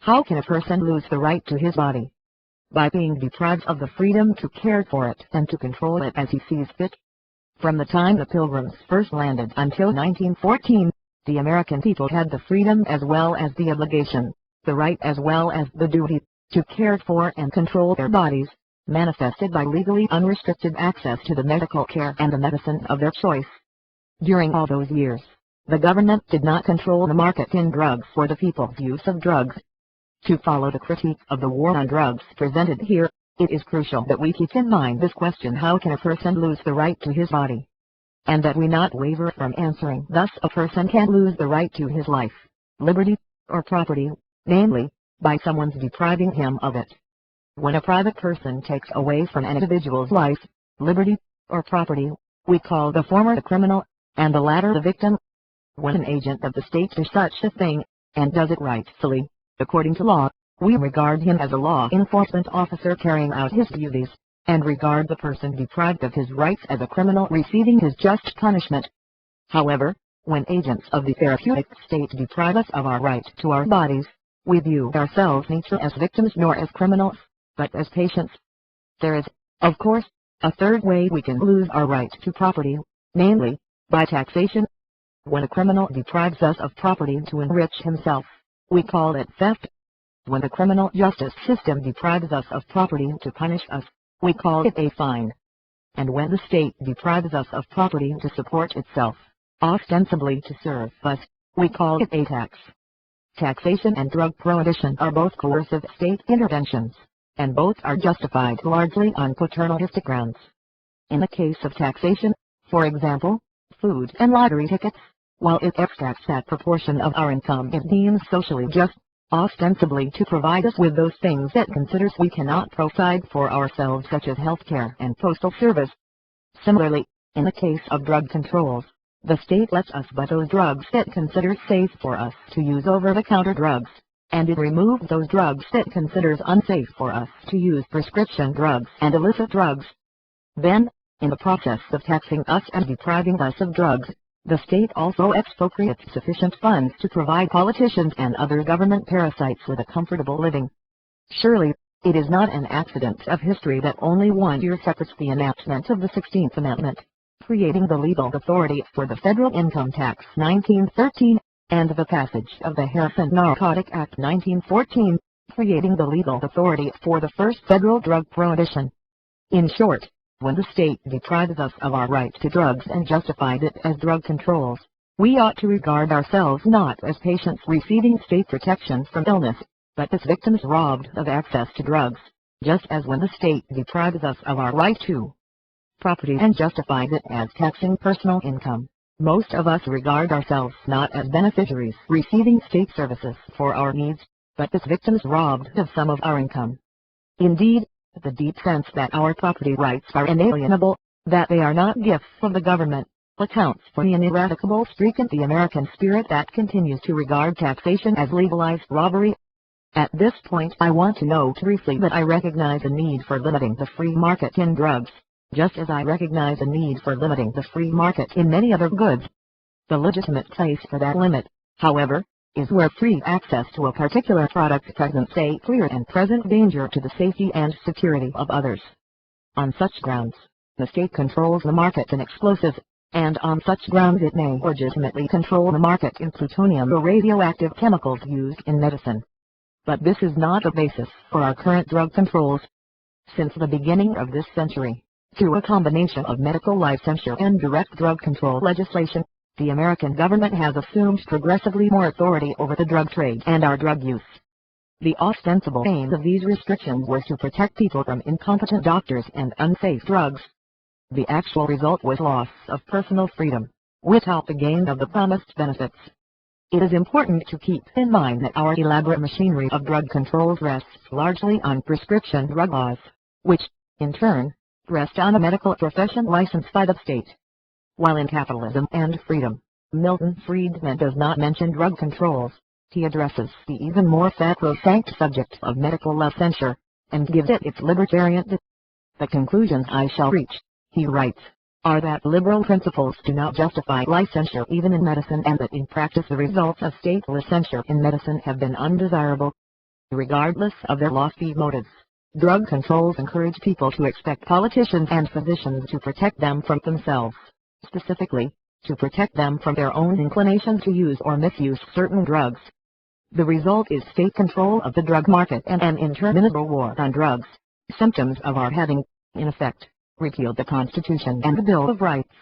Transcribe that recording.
How can a person lose the right to his body? By being deprived of the freedom to care for it and to control it as he sees fit. From the time the Pilgrims first landed until 1914, the American people had the freedom as well as the obligation, the right as well as the duty, to care for and control their bodies, manifested by legally unrestricted access to the medical care and the medicine of their choice. During all those years, the government did not control the market in drugs for the people's use of drugs. To follow the critique of the war on drugs presented here, it is crucial that we keep in mind this question: how can a person lose the right to his body? And that we not waver from answering thus: a person can lose the right to his life, liberty, or property, namely, by someone's depriving him of it. When a private person takes away from an individual's life, liberty, or property, we call the former the criminal, and the latter the victim. When an agent of the state does such a thing, and does it rightfully, according to law, we regard him as a law enforcement officer carrying out his duties, and regard the person deprived of his rights as a criminal receiving his just punishment. However, when agents of the therapeutic state deprive us of our right to our bodies, we view ourselves neither as victims nor as criminals, but as patients. There is, of course, a third way we can lose our right to property, namely, by taxation. When a criminal deprives us of property to enrich himself, we call it theft. When the criminal justice system deprives us of property to punish us, we call it a fine. And when the state deprives us of property to support itself, ostensibly to serve us, we call it a tax. Taxation and drug prohibition are both coercive state interventions, and both are justified largely on paternalistic grounds. In the case of taxation, for example, food and lottery tickets, while it extracts that proportion of our income it deems socially just, ostensibly to provide us with those things it considers we cannot provide for ourselves, such as health care and postal service. Similarly, in the case of drug controls, the state lets us buy those drugs it considers safe for us to use over-the-counter drugs, and it removes those drugs it considers unsafe for us to use, prescription drugs and illicit drugs. Then, in the process of taxing us and depriving us of drugs, the state also expropriates sufficient funds to provide politicians and other government parasites with a comfortable living. Surely, it is not an accident of history that only 1 year separates the enactment of the 16th Amendment, creating the legal authority for the Federal Income Tax 1913, and the passage of the Health and Narcotic Act 1914, creating the legal authority for the first federal drug prohibition. In short, when the state deprives us of our right to drugs and justifies it as drug controls, we ought to regard ourselves not as patients receiving state protection from illness, but as victims robbed of access to drugs, just as when the state deprives us of our right to property and justifies it as taxing personal income, most of us regard ourselves not as beneficiaries receiving state services for our needs, but as victims robbed of some of our income. Indeed, the deep sense that our property rights are inalienable, that they are not gifts of the government, accounts for the ineradicable streak in the American spirit that continues to regard taxation as legalized robbery. At this point I want to note briefly that I recognize a need for limiting the free market in drugs, just as I recognize a need for limiting the free market in many other goods. The legitimate place for that limit, however, is where free access to a particular product presents a clear and present danger to the safety and security of others. On such grounds, the state controls the market in explosives, and on such grounds it may legitimately control the market in plutonium or radioactive chemicals used in medicine. But this is not a basis for our current drug controls. Since the beginning of this century, through a combination of medical licensure and direct drug control legislation, the American government has assumed progressively more authority over the drug trade and our drug use. The ostensible aim of these restrictions was to protect people from incompetent doctors and unsafe drugs. The actual result was loss of personal freedom, without the gain of the promised benefits. It is important to keep in mind that our elaborate machinery of drug controls rests largely on prescription drug laws, which, in turn, rest on a medical profession licensed by the state. While in Capitalism and Freedom, Milton Friedman does not mention drug controls, he addresses the even more sacrosanct subject of medical licensure, and gives it its libertarian dip. The conclusions I shall reach, he writes, are that liberal principles do not justify licensure even in medicine, and that in practice the results of state licensure in medicine have been undesirable. regardless of their lofty motives. Drug controls encourage people to expect politicians and physicians to protect them from themselves. Specifically, to protect them from their own inclination to use or misuse certain drugs. The result is state control of the drug market and an interminable war on drugs. Symptoms of our having, in effect, repealed the Constitution and the Bill of Rights.